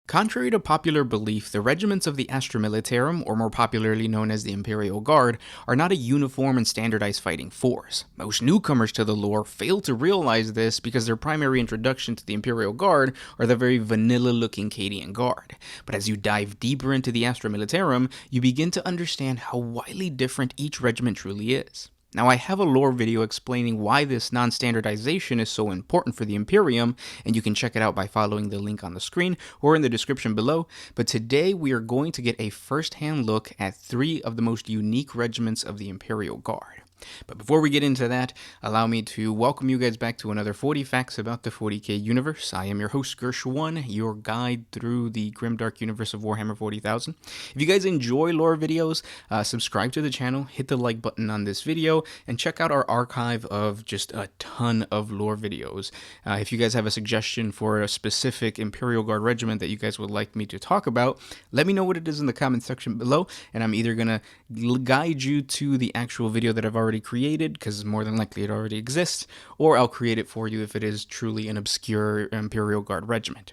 Contrary to popular belief, the regiments of the Astra Militarum, or more popularly known as the Imperial Guard, are not a uniform and standardized fighting force. Most newcomers to the lore fail to realize this because their primary introduction to the Imperial Guard are the very vanilla-looking Cadian Guard. But as you dive deeper into the Astra Militarum, you begin to understand how widely different each regiment truly is. Now, I have a lore video explaining why this non-standardization is so important for the Imperium, and you can check it out by following the link on the screen or in the description below, but today we are going to get a first-hand look at 3 of the most unique regiments of the Imperial Guard. But before we get into that, allow me to welcome you guys back to another 40 Facts about the 40K universe. I am your host, Gersh1, your guide through the grimdark universe of Warhammer 40,000. If you guys enjoy lore videos, subscribe to the channel, hit the like button on this video, and check out our archive of just a ton of lore videos. If you guys have a suggestion for a specific Imperial Guard regiment that you guys would like me to talk about, let me know what it is in the comment section below, and I'm either going to guide you to the actual video that I've already created, because more than likely it already exists, or I'll create it for you if it is truly an obscure Imperial Guard regiment.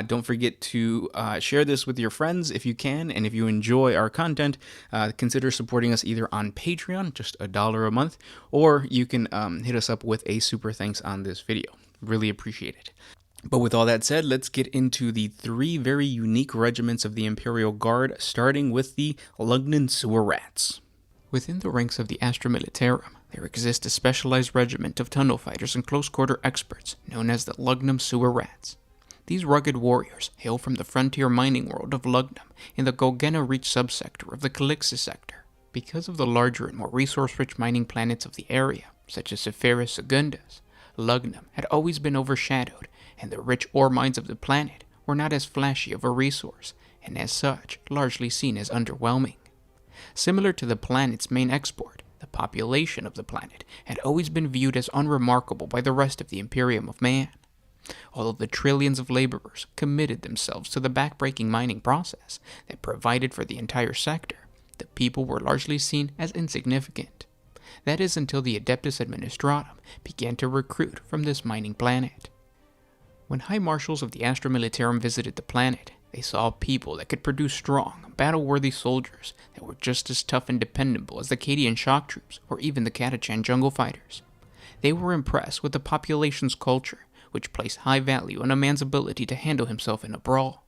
Don't forget to share this with your friends if you can, and if you enjoy our content, consider supporting us either on Patreon, just $1 a month, or you can hit us up with a super thanks on this video. Really appreciate it. But with all that said, let's get into the 3 very unique regiments of the Imperial Guard, starting with the Lugnum Sewer Rats. Within the ranks of the Astra Militarum, there exists a specialized regiment of tunnel fighters and close-quarter experts known as the Lugnum Sewer Rats. These rugged warriors hail from the frontier mining world of Lugnum in the Golgena Reach subsector of the Calixis sector. Because of the larger and more resource-rich mining planets of the area, such as Sephiris Secundus, Lugnum had always been overshadowed, and the rich ore mines of the planet were not as flashy of a resource, and as such, largely seen as underwhelming. Similar to the planet's main export, the population of the planet had always been viewed as unremarkable by the rest of the Imperium of Man. Although the trillions of laborers committed themselves to the backbreaking mining process that provided for the entire sector, the people were largely seen as insignificant. That is until the Adeptus Administratum began to recruit from this mining planet. When High Marshals of the Astra Militarum visited the planet, they saw people that could produce strong, battle-worthy soldiers that were just as tough and dependable as the Cadian shock troops or even the Catachan jungle fighters. They were impressed with the population's culture, which placed high value on a man's ability to handle himself in a brawl.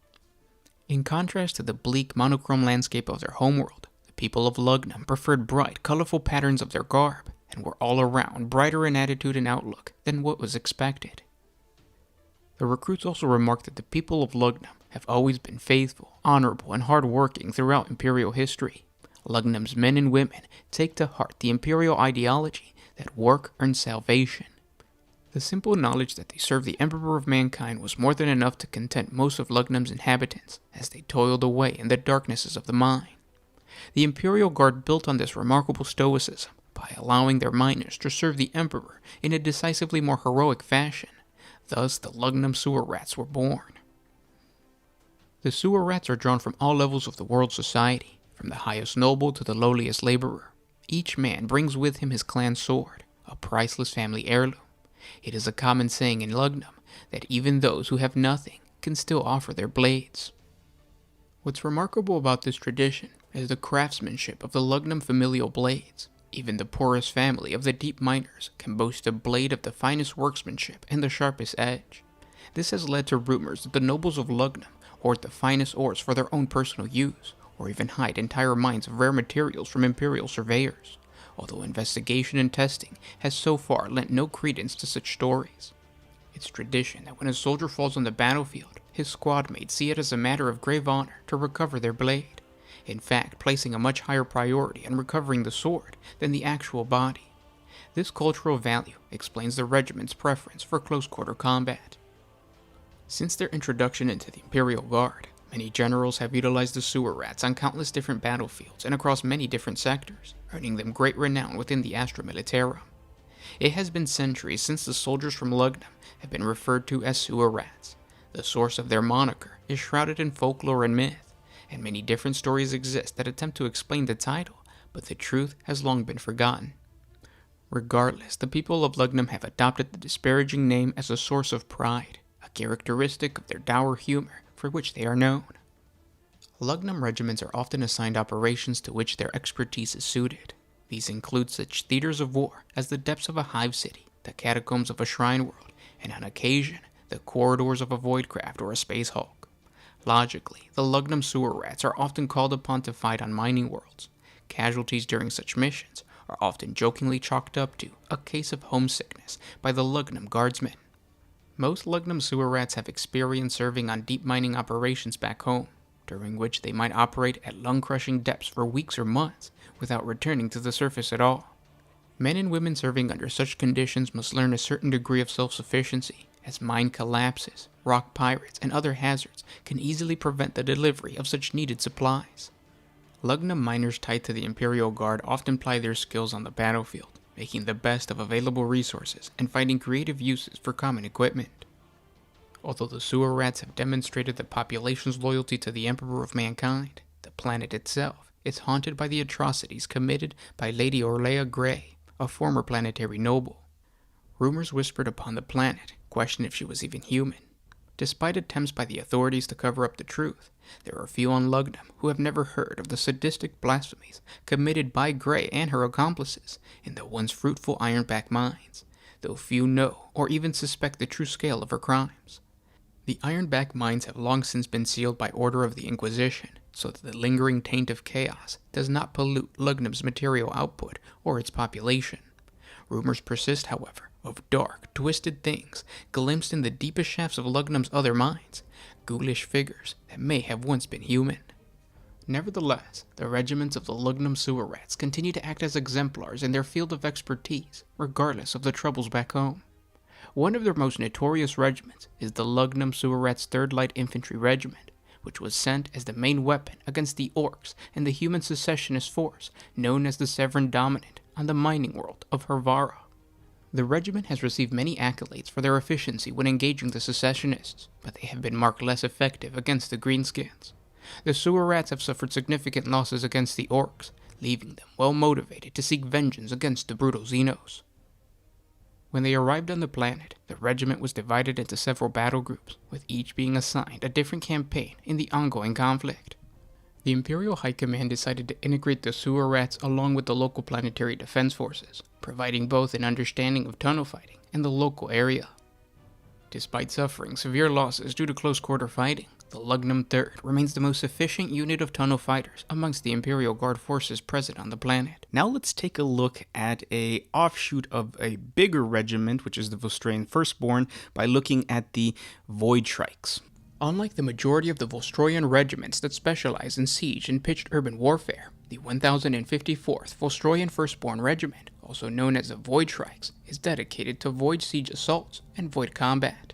In contrast to the bleak, monochrome landscape of their homeworld, the people of Lugnum preferred bright, colorful patterns of their garb, and were all around brighter in attitude and outlook than what was expected. The recruits also remarked that the people of Lugnum have always been faithful, honorable, and hard-working throughout Imperial history. Lugnum's men and women take to heart the Imperial ideology that work earns salvation. The simple knowledge that they serve the Emperor of Mankind was more than enough to content most of Lugnum's inhabitants as they toiled away in the darknesses of the mine. The Imperial Guard built on this remarkable stoicism by allowing their miners to serve the Emperor in a decisively more heroic fashion. Thus, the Lugnum Sewer Rats were born. The Sewer Rats are drawn from all levels of the world's society, from the highest noble to the lowliest laborer. Each man brings with him his clan sword, a priceless family heirloom. It is a common saying in Lugnum that even those who have nothing can still offer their blades. What's remarkable about this tradition is the craftsmanship of the Lugnum familial blades. Even the poorest family of the deep miners can boast a blade of the finest workmanship and the sharpest edge. This has led to rumors that the nobles of Lugnum hoard the finest ores for their own personal use, or even hide entire mines of rare materials from Imperial surveyors, although investigation and testing has so far lent no credence to such stories. It's tradition that when a soldier falls on the battlefield, his squad mates see it as a matter of grave honor to recover their blade, in fact placing a much higher priority on recovering the sword than the actual body. This cultural value explains the regiment's preference for close-quarter combat. Since their introduction into the Imperial Guard, many generals have utilized the Sewer Rats on countless different battlefields and across many different sectors, earning them great renown within the Astra Militarum. It has been centuries since the soldiers from Lugnum have been referred to as Sewer Rats. The source of their moniker is shrouded in folklore and myth, and many different stories exist that attempt to explain the title, but the truth has long been forgotten. Regardless, the people of Lugnum have adopted the disparaging name as a source of pride, a characteristic of their dour humor for which they are known. Lugnum regiments are often assigned operations to which their expertise is suited. These include such theaters of war as the depths of a hive city, the catacombs of a shrine world, and on occasion, the corridors of a voidcraft or a space hulk. Logically, the Lugnum sewer rats are often called upon to fight on mining worlds. Casualties during such missions are often jokingly chalked up to a case of homesickness by the Lugnum guardsmen. Most Lugnum sewer rats have experience serving on deep mining operations back home, during which they might operate at lung-crushing depths for weeks or months without returning to the surface at all. Men and women serving under such conditions must learn a certain degree of self-sufficiency, as mine collapses, rock pirates, and other hazards can easily prevent the delivery of such needed supplies. Lugnum miners tied to the Imperial Guard often ply their skills on the battlefield, making the best of available resources and finding creative uses for common equipment. Although the sewer rats have demonstrated the population's loyalty to the Emperor of Mankind, the planet itself is haunted by the atrocities committed by Lady Orlea Grey, a former planetary noble. Rumors whispered upon the planet questioned if she was even human. Despite attempts by the authorities to cover up the truth, there are few on Lugnum who have never heard of the sadistic blasphemies committed by Grey and her accomplices in the once fruitful Ironback mines, though few know or even suspect the true scale of her crimes. The Ironback mines have long since been sealed by order of the Inquisition, so that the lingering taint of chaos does not pollute Lugnum's material output or its population. Rumors persist, however, of dark, twisted things glimpsed in the deepest shafts of Lugnum's other mines, ghoulish figures that may have once been human. Nevertheless, the regiments of the Lugnum sewer rats continue to act as exemplars in their field of expertise, regardless of the troubles back home. One of their most notorious regiments is the Lugnum sewer rats 3rd Light Infantry Regiment, which was sent as the main weapon against the orcs and the human secessionist force known as the Severan Dominant on the mining world of Hervara. The regiment has received many accolades for their efficiency when engaging the secessionists, but they have been marked less effective against the greenskins. The sewer rats have suffered significant losses against the orcs, leaving them well motivated to seek vengeance against the brutal Xenos. When they arrived on the planet, the regiment was divided into several battle groups, with each being assigned a different campaign in the ongoing conflict. The Imperial High Command decided to integrate the sewer rats along with the local planetary defense forces, providing both an understanding of tunnel fighting and the local area. Despite suffering severe losses due to close-quarter fighting, the Lugnum 3rd remains the most efficient unit of tunnel fighters amongst the Imperial Guard forces present on the planet. Now let's take a look at an offshoot of a bigger regiment, which is the Vostroyan Firstborn, by looking at the Void Shrikes. Unlike the majority of the Vostroyan regiments that specialize in siege and pitched urban warfare, the 1054th Vostroyan Firstborn Regiment, also known as the Void Shrikes, is dedicated to void siege assaults and void combat.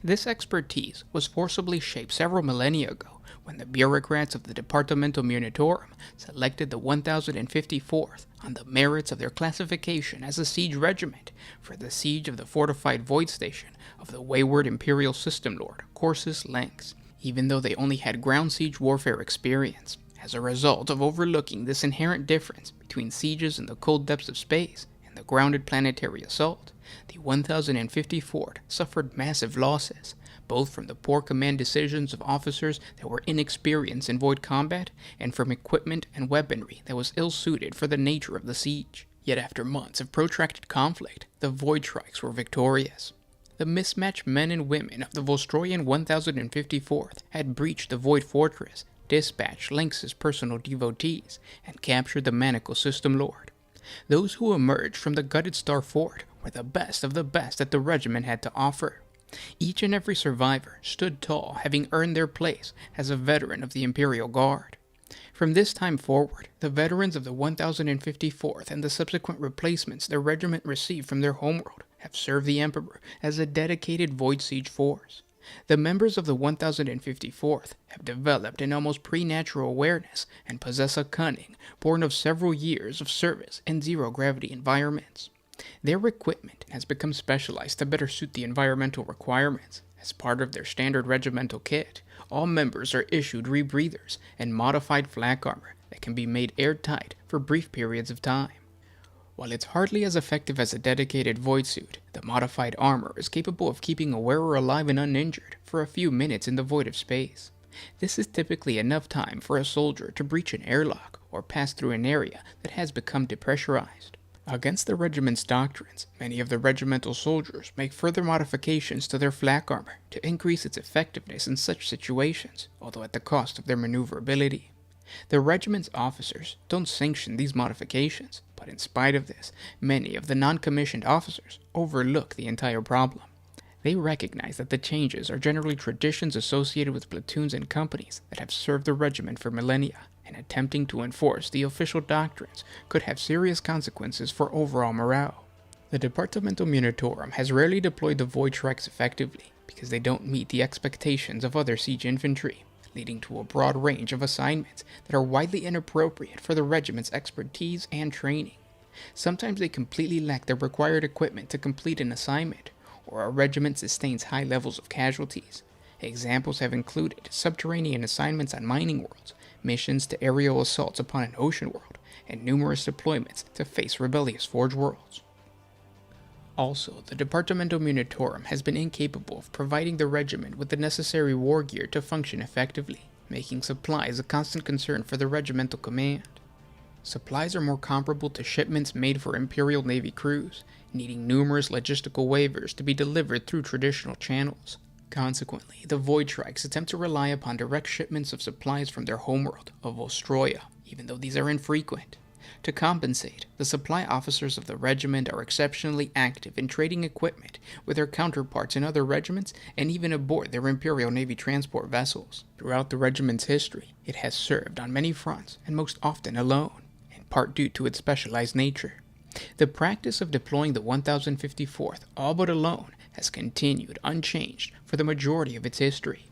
This expertise was forcibly shaped several millennia ago when the bureaucrats of the Departamental Munitorum selected the 1054th on the merits of their classification as a siege regiment for the siege of the fortified void station of the wayward Imperial System Lord, Corsus Lynx, even though they only had ground siege warfare experience. As a result of overlooking this inherent difference between sieges in the cold depths of space and the grounded planetary assault, the 1054th suffered massive losses, both from the poor command decisions of officers that were inexperienced in void combat, and from equipment and weaponry that was ill-suited for the nature of the siege. Yet after months of protracted conflict, the Void Shrikes were victorious. The mismatched men and women of the Vostroyan 1054th had breached the Void Fortress, dispatched Lynx's personal devotees, and captured the Manacle System Lord. Those who emerged from the gutted Star Fort were the best of the best that the regiment had to offer. Each and every survivor stood tall, having earned their place as a veteran of the Imperial Guard. From this time forward, the veterans of the 1054th and the subsequent replacements their regiment received from their homeworld have served the Emperor as a dedicated void siege force. The members of the 1054th have developed an almost preternatural awareness and possess a cunning born of several years of service in zero-gravity environments. Their equipment has become specialized to better suit the environmental requirements. As part of their standard regimental kit, all members are issued rebreathers and modified flak armor that can be made airtight for brief periods of time. While it's hardly as effective as a dedicated void suit, the modified armor is capable of keeping a wearer alive and uninjured for a few minutes in the void of space. This is typically enough time for a soldier to breach an airlock or pass through an area that has become depressurized. Against the regiment's doctrines, many of the regimental soldiers make further modifications to their flak armor to increase its effectiveness in such situations, although at the cost of their maneuverability. The regiment's officers don't sanction these modifications, but in spite of this, many of the non-commissioned officers overlook the entire problem. They recognize that the changes are generally traditions associated with platoons and companies that have served the regiment for millennia, and attempting to enforce the official doctrines could have serious consequences for overall morale. The Departamental Militarum has rarely deployed the Void Shreks effectively because they don't meet the expectations of other siege infantry, leading to a broad range of assignments that are widely inappropriate for the regiment's expertise and training. Sometimes they completely lack the required equipment to complete an assignment, or a regiment sustains high levels of casualties. Examples have included subterranean assignments on mining worlds, missions to aerial assaults upon an ocean world, and numerous deployments to face rebellious forge worlds. Also, the Departamental Militarum has been incapable of providing the regiment with the necessary war gear to function effectively, making supplies a constant concern for the regimental command. Supplies are more comparable to shipments made for Imperial Navy crews, needing numerous logistical waivers to be delivered through traditional channels. Consequently, the Void Shreks attempt to rely upon direct shipments of supplies from their homeworld of Vostroyan, even though these are infrequent. To compensate, the supply officers of the regiment are exceptionally active in trading equipment with their counterparts in other regiments and even aboard their Imperial Navy transport vessels. Throughout the regiment's history, it has served on many fronts and most often alone, in part due to its specialized nature. The practice of deploying the 1054th all but alone has continued unchanged for the majority of its history.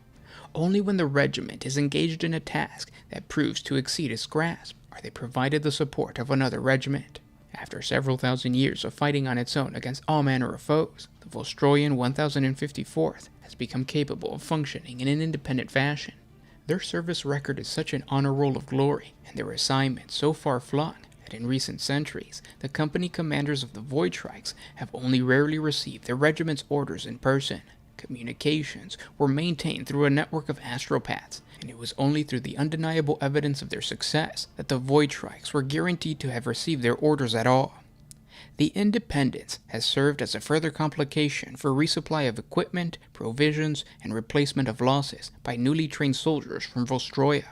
Only when the regiment is engaged in a task that proves to exceed its grasp are they provided the support of another regiment. After several thousand years of fighting on its own against all manner of foes, the Vostroyan 1054th has become capable of functioning in an independent fashion. Their service record is such an honor roll of glory, and their assignments so far-flung, that in recent centuries, the company commanders of the Void Shreks have only rarely received their regiment's orders in person. Communications were maintained through a network of astropaths, and it was only through the undeniable evidence of their success that the Void Shreks were guaranteed to have received their orders at all. The independence has served as a further complication for resupply of equipment, provisions, and replacement of losses by newly trained soldiers from Vostroyan.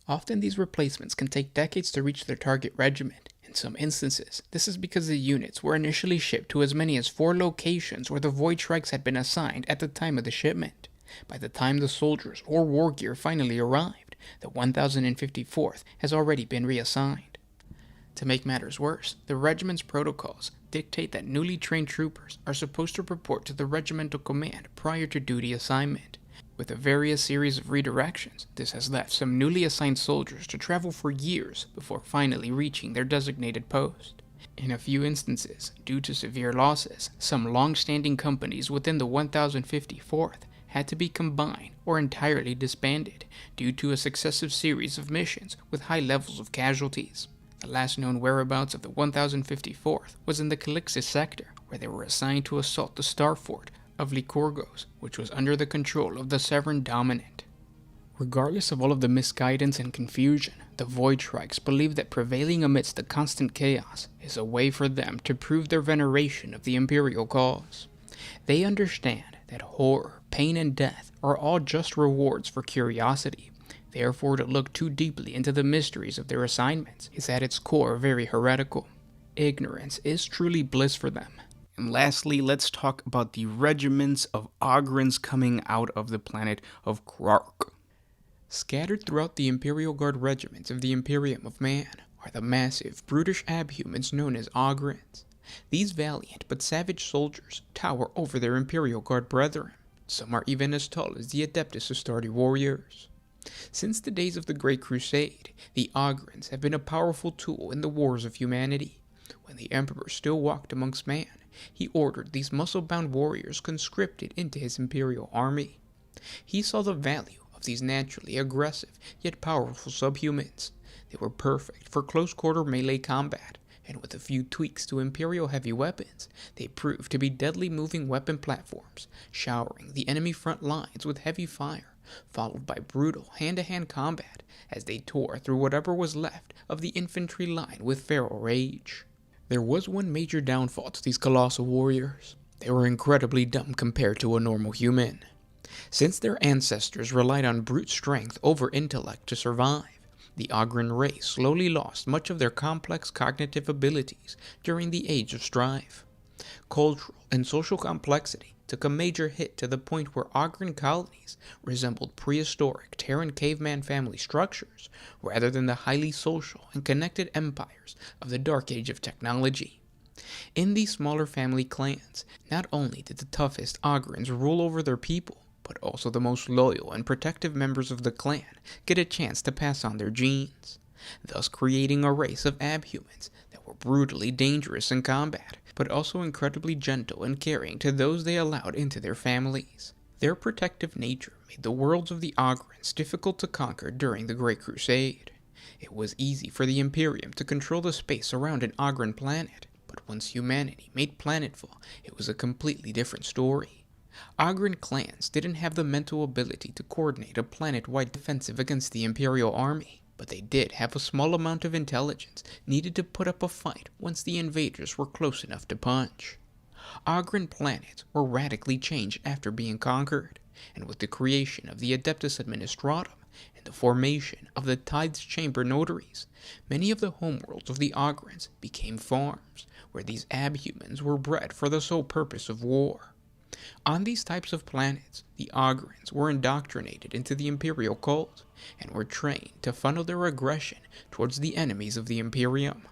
Often these replacements can take decades to reach their target regiment. In some instances, this is because the units were initially shipped to as many as 4 locations where the Void Shreks had been assigned at the time of the shipment. By the time the soldiers or war gear finally arrived, the 1054th has already been reassigned. To make matters worse, the regiment's protocols dictate that newly trained troopers are supposed to report to the regimental command prior to duty assignment. With a various series of redirections, this has left some newly assigned soldiers to travel for years before finally reaching their designated post. In a few instances, due to severe losses, some long-standing companies within the 1054th had to be combined or entirely disbanded due to a successive series of missions with high levels of casualties. The last known whereabouts of the 1054th was in the Calixis sector, where they were assigned to assault the star fort of Lycurgos, which was under the control of the Severan Dominant. Regardless of all of the misguidance and confusion, the Void Shreks believe that prevailing amidst the constant chaos is a way for them to prove their veneration of the Imperial cause. They understand that horror, pain, and death are all just rewards for curiosity. Therefore, to look too deeply into the mysteries of their assignments is at its core very heretical. Ignorance is truly bliss for them. And lastly, let's talk about the regiments of Ogryn's coming out of the planet of Krogg. Scattered throughout the Imperial Guard regiments of the Imperium of Man are the massive, brutish abhumans known as Ogryns. These valiant but savage soldiers tower over their Imperial Guard brethren. Some are even as tall as the Adeptus Astartes warriors. Since the days of the Great Crusade, the Ogryns have been a powerful tool in the wars of humanity. When the Emperor still walked amongst man, he ordered these muscle-bound warriors conscripted into his imperial army. He saw the value of these naturally aggressive yet powerful subhumans. They were perfect for close-quarter melee combat, and with a few tweaks to Imperial heavy weapons, they proved to be deadly moving weapon platforms, showering the enemy front lines with heavy fire, followed by brutal hand-to-hand combat as they tore through whatever was left of the infantry line with feral rage. There was one major downfall to these colossal warriors. They were incredibly dumb compared to a normal human. Since their ancestors relied on brute strength over intellect to survive, the Ogryn race slowly lost much of their complex cognitive abilities during the Age of Strife. Cultural and social complexity took a major hit to the point where Ogryn colonies resembled prehistoric Terran caveman family structures rather than the highly social and connected empires of the Dark Age of technology. In these smaller family clans, not only did the toughest Ogryns rule over their people, but also the most loyal and protective members of the clan get a chance to pass on their genes, thus creating a race of abhumans that were brutally dangerous in combat, but also incredibly gentle and caring to those they allowed into their families. Their protective nature made the worlds of the Ogryns difficult to conquer during the Great Crusade. It was easy for the Imperium to control the space around an Ogryn planet, but once humanity made planetfall, it was a completely different story. Ogryn clans didn't have the mental ability to coordinate a planet-wide defensive against the Imperial army, but they did have a small amount of intelligence needed to put up a fight once the invaders were close enough to punch. Ogryn planets were radically changed after being conquered, and with the creation of the Adeptus Administratum and the formation of the Tides Chamber Notaries, many of the homeworlds of the Ogryns became farms, where these abhumans were bred for the sole purpose of war. On these types of planets, the Ogryns were indoctrinated into the Imperial cult, and were trained to funnel their aggression towards the enemies of the Imperium.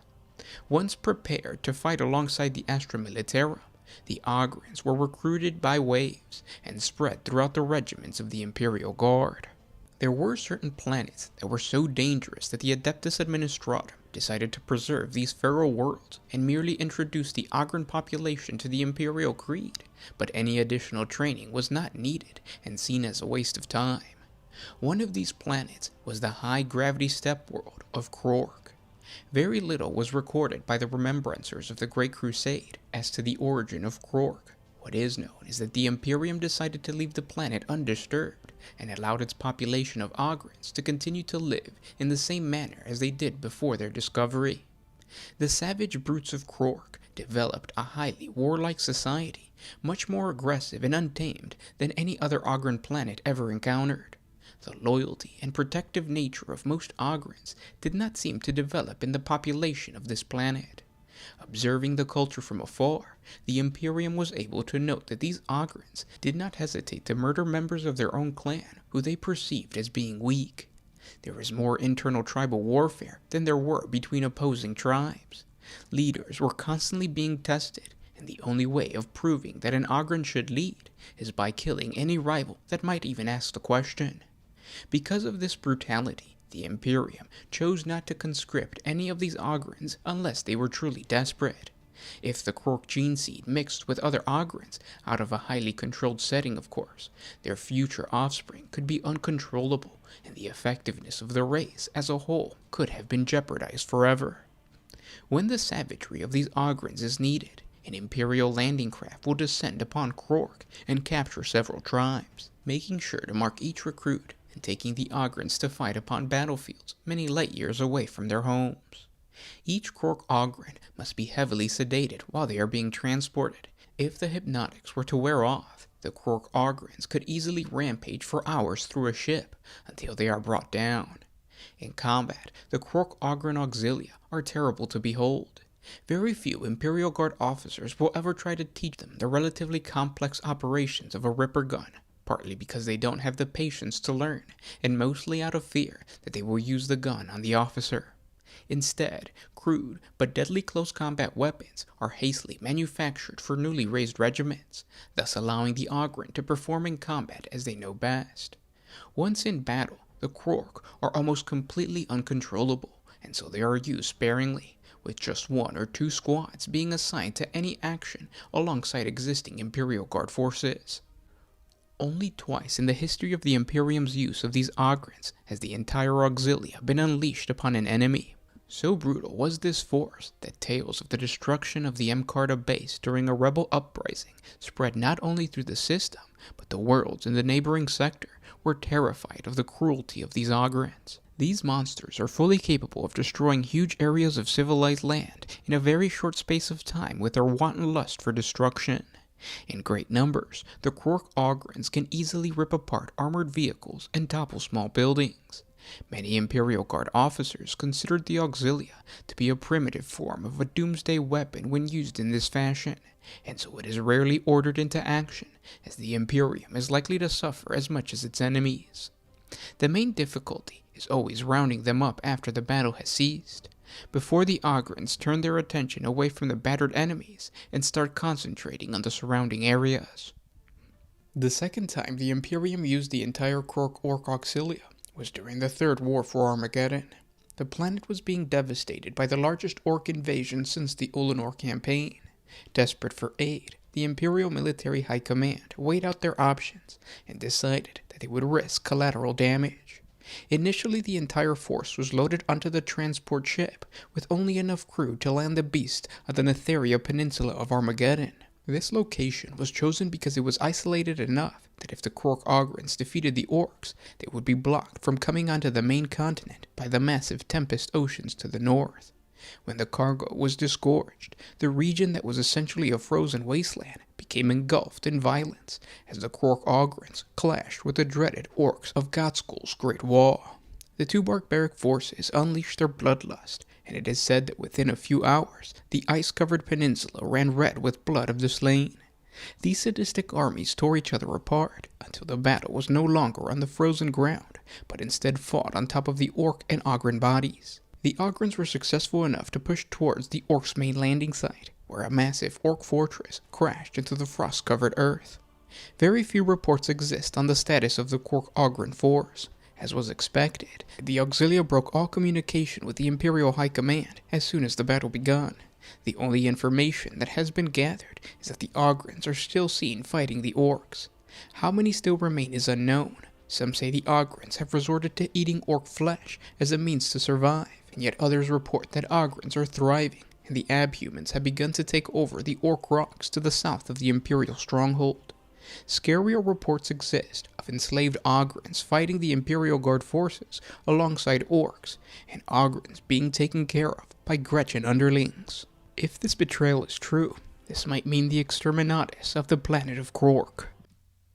Once prepared to fight alongside the Astra Militarum, the Ogryns were recruited by waves and spread throughout the regiments of the Imperial Guard. There were certain planets that were so dangerous that the Adeptus Administratum decided to preserve these feral worlds and merely introduce the Ogryn population to the Imperial Creed, but any additional training was not needed and seen as a waste of time. One of these planets was the high-gravity steppe world of Krogg. Very little was recorded by the remembrancers of the Great Crusade as to the origin of Krogg. What is known is that the Imperium decided to leave the planet undisturbed and allowed its population of Ogryns to continue to live in the same manner as they did before their discovery. The savage brutes of Krogg developed a highly warlike society, much more aggressive and untamed than any other Ogryn planet ever encountered. The loyalty and protective nature of most Ogryns did not seem to develop in the population of this planet. Observing the culture from afar, the Imperium was able to note that these Ogryns did not hesitate to murder members of their own clan who they perceived as being weak. There was more internal tribal warfare than there were between opposing tribes. Leaders were constantly being tested, and the only way of proving that an Ogryn should lead is by killing any rival that might even ask the question. Because of this brutality, the Imperium chose not to conscript any of these Ogryns unless they were truly desperate. If the Krogg gene seed mixed with other Ogryns, out of a highly controlled setting of course, their future offspring could be uncontrollable, and the effectiveness of the race as a whole could have been jeopardized forever. When the savagery of these Ogryns is needed, an Imperial landing craft will descend upon Krogg and capture several tribes, making sure to mark each recruit and taking the Ogryns to fight upon battlefields many light years away from their homes. Each Krogg Ogryn must be heavily sedated while they are being transported. If the hypnotics were to wear off, the Krogg Ogryns could easily rampage for hours through a ship until they are brought down. In combat, the Krogg Ogryn Auxilia are terrible to behold. Very few Imperial Guard officers will ever try to teach them the relatively complex operations of a Ripper gun, partly because they don't have the patience to learn, and mostly out of fear that they will use the gun on the officer. Instead, crude but deadly close combat weapons are hastily manufactured for newly raised regiments, thus allowing the Ogryn to perform in combat as they know best. Once in battle, the Krogg are almost completely uncontrollable, and so they are used sparingly, with just 1 or 2 squads being assigned to any action alongside existing Imperial Guard forces. Only twice in the history of the Imperium's use of these Ogryns has the entire Auxilia been unleashed upon an enemy. So brutal was this force that tales of the destruction of the Mkarta base during a rebel uprising spread not only through the system, but the worlds in the neighboring sector were terrified of the cruelty of these Ogryns. These monsters are fully capable of destroying huge areas of civilized land in a very short space of time with their wanton lust for destruction. In great numbers, the Krogg Ogryns can easily rip apart armored vehicles and topple small buildings. Many Imperial Guard officers considered the Auxilia to be a primitive form of a doomsday weapon when used in this fashion, and so it is rarely ordered into action, as the Imperium is likely to suffer as much as its enemies. The main difficulty is always rounding them up after the battle has ceased, before the Ogryns turn their attention away from the battered enemies and start concentrating on the surrounding areas. The second time the Imperium used the entire Krogg Orc Auxilia was during the Third War for Armageddon. The planet was being devastated by the largest Orc invasion since the Ullanor campaign. Desperate for aid, the Imperial Military High Command weighed out their options and decided that they would risk collateral damage. Initially, the entire force was loaded onto the transport ship, with only enough crew to land the beast on the Netheria Peninsula of Armageddon. This location was chosen because it was isolated enough that if the Krogg Ogryns defeated the Orcs, they would be blocked from coming onto the main continent by the massive Tempest Oceans to the north. When the cargo was disgorged, the region that was essentially a frozen wasteland became engulfed in violence as the Krogg Ogryns clashed with the dreaded Orcs of Gotskull's Great Wall. The two barbaric forces unleashed their bloodlust, and it is said that within a few hours, the ice-covered peninsula ran red with blood of the slain. These sadistic armies tore each other apart, until the battle was no longer on the frozen ground, but instead fought on top of the Orc and Ogryn bodies. The Ogryns were successful enough to push towards the Orcs' main landing site, where a massive Orc fortress crashed into the frost-covered earth. Very few reports exist on the status of the Krogg Ogryn force. As was expected, the Auxilia broke all communication with the Imperial High Command as soon as the battle begun. The only information that has been gathered is that the Ogryns are still seen fighting the Orcs. How many still remain is unknown. Some say the Ogryns have resorted to eating Orc flesh as a means to survive, and yet others report that Ogryns are thriving, and the Abhumans have begun to take over the Orc rocks to the south of the Imperial stronghold. Scarier reports exist of enslaved Ogryns fighting the Imperial Guard forces alongside Orcs, and Ogryns being taken care of by Gretchen underlings. If this betrayal is true, this might mean the exterminatus of the planet of Krogg.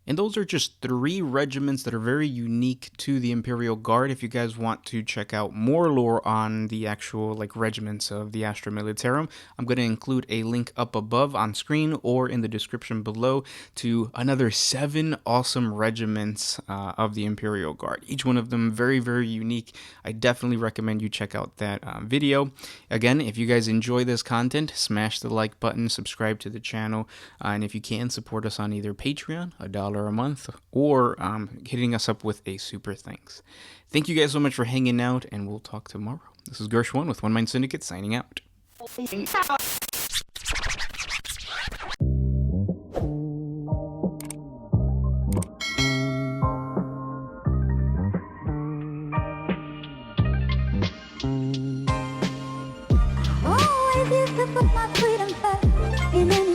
And those are just 3 regiments that are very unique to the Imperial Guard. If you guys want to check out more lore on the actual regiments of the Astra Militarum, I'm going to include a link up above on screen or in the description below to another 7 awesome regiments of the Imperial Guard. Each one of them very, very unique. I definitely recommend you check out that video. Again, if you guys enjoy this content, smash the like button, subscribe to the channel, and if you can, support us on either Patreon, $1 a month, or hitting us up with a super thanks. Thank you guys so much for hanging out, and we'll talk tomorrow. This is Gersh1 with One Mind Syndicate signing out. Always used to put my freedom first in any